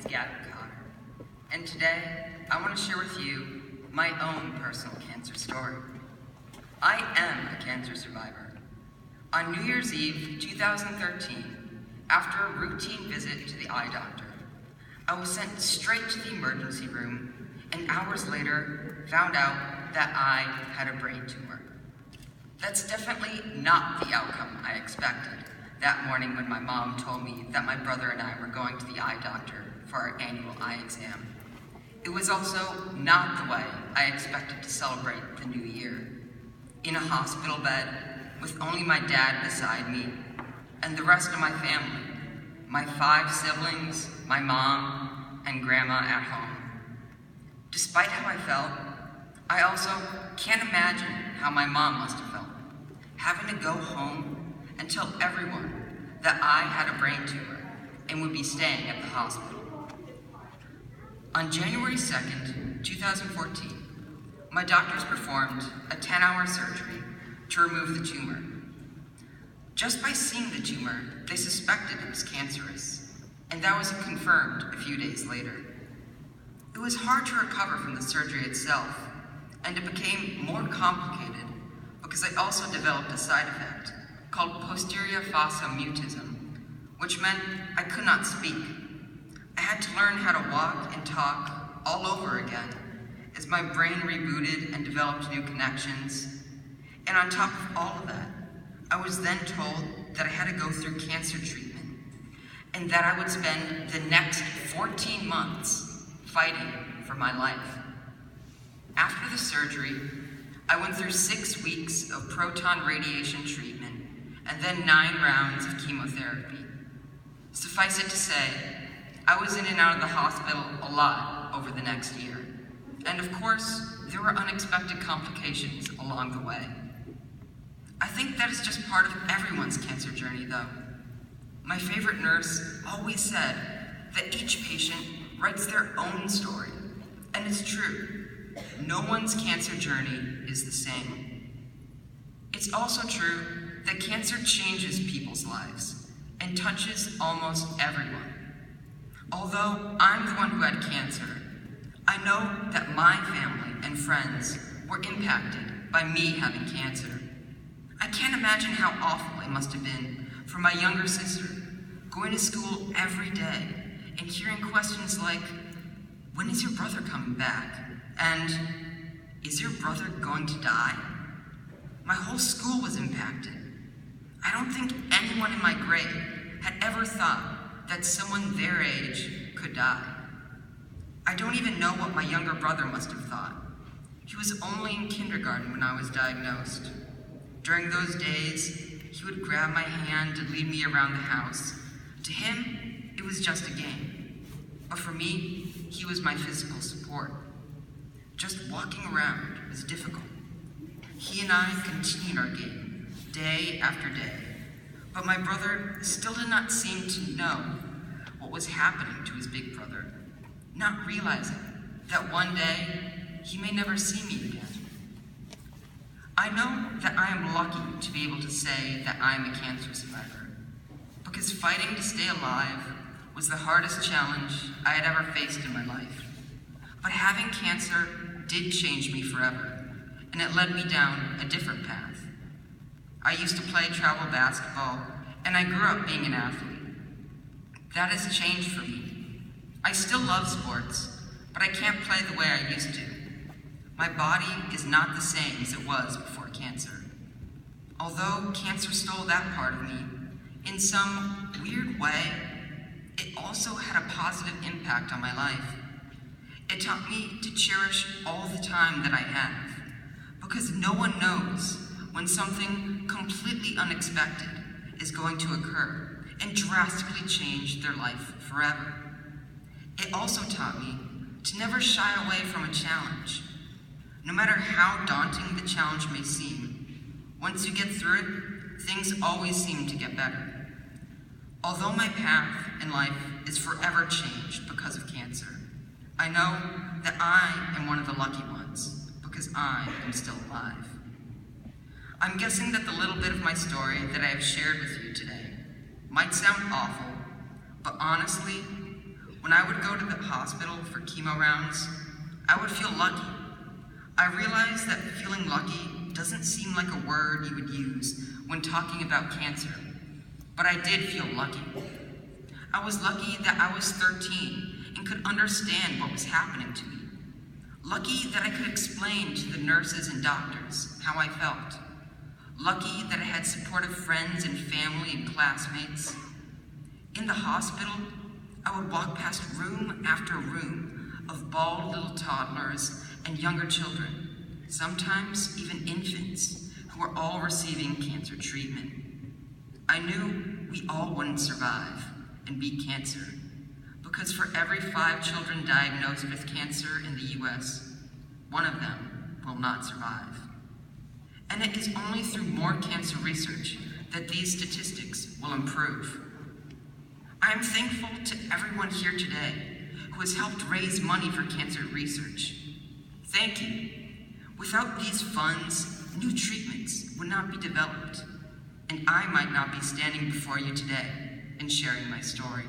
Gavin, and today I want to share with you my own personal cancer story. I am a cancer survivor. On New Year's Eve 2013, after a routine visit to the eye doctor, I was sent straight to the emergency room and hours later found out that I had a brain tumor. That's definitely not the outcome I expected that morning when my mom told me that my brother and I were going to the eye doctor for our annual eye exam. It was also not the way I expected to celebrate the new year. In a hospital bed with only my dad beside me and the rest of my family, my 5 siblings, my mom, and grandma at home. Despite how I felt, I also can't imagine how my mom must have felt, having to go home and tell everyone that I had a brain tumor and would be staying at the hospital. On January 2nd, 2014, my doctors performed a 10-hour surgery to remove the tumor. Just by seeing the tumor, they suspected it was cancerous, and that was confirmed a few days later. It was hard to recover from the surgery itself, and it became more complicated because I also developed a side effect called posterior fossa mutism, which meant I could not speak. I had to learn how to walk and talk all over again as my brain rebooted and developed new connections. And on top of all of that, I was then told that I had to go through cancer treatment and that I would spend the next 14 months fighting for my life. After the surgery, I went through 6 weeks of proton radiation treatment and then 9 rounds of chemotherapy. Suffice it to say, I was in and out of the hospital a lot over the next year. And of course, there were unexpected complications along the way. I think that is just part of everyone's cancer journey, though. My favorite nurse always said that each patient writes their own story, and it's true. No one's cancer journey is the same. It's also true that cancer changes people's lives and touches almost everyone. Although I'm the one who had cancer, I know that my family and friends were impacted by me having cancer. I can't imagine how awful it must have been for my younger sister, going to school every day and hearing questions like, "When is your brother coming back?" And, "Is your brother going to die?" My whole school was impacted. I don't think anyone in my grade had ever thought that someone their age could die. I don't even know what my younger brother must have thought. He was only in kindergarten when I was diagnosed. During those days, he would grab my hand and lead me around the house. To him, it was just a game. But for me, he was my physical support. Just walking around was difficult. He and I continued our game, day after day. But my brother still did not seem to know what was happening to his big brother, not realizing that one day he may never see me again. I know that I am lucky to be able to say that I am a cancer survivor, because fighting to stay alive was the hardest challenge I had ever faced in my life. But having cancer did change me forever, and it led me down a different path. I used to play travel basketball, and I grew up being an athlete. That has changed for me. I still love sports, but I can't play the way I used to. My body is not the same as it was before cancer. Although cancer stole that part of me, in some weird way, it also had a positive impact on my life. It taught me to cherish all the time that I have, because no one knows when something completely unexpected is going to occur and drastically change their life forever. It also taught me to never shy away from a challenge. No matter how daunting the challenge may seem, once you get through it, things always seem to get better. Although my path in life is forever changed because of cancer, I know that I am one of the lucky ones because I am still alive. I'm guessing that the little bit of my story that I have shared with you today might sound awful, but honestly, When I would go to the hospital for chemo rounds, I would feel lucky. I realized that feeling lucky doesn't seem like a word you would use when talking about cancer, but I did feel lucky. I was lucky that I was 13 and could understand what was happening to me. Lucky that I could explain to the nurses and doctors how I felt. Lucky that I had supportive friends and family and classmates. In the hospital, I would walk past room after room of bald little toddlers and younger children, sometimes even infants, who were all receiving cancer treatment. I knew we all wouldn't survive and beat cancer, because for every 5 children diagnosed with cancer in the US, 1 of them will not survive. And it is only through more cancer research that these statistics will improve. I am thankful to everyone here today who has helped raise money for cancer research. Thank you. Without these funds, new treatments would not be developed, and I might not be standing before you today and sharing my story.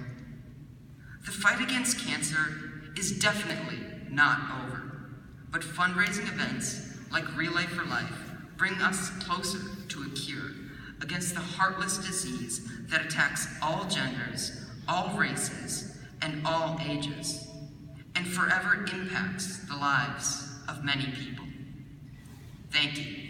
The fight against cancer is definitely not over, but fundraising events like Relay for Life bring us closer to a cure against the heartless disease that attacks all genders, all races, and all ages, and forever impacts the lives of many people. Thank you.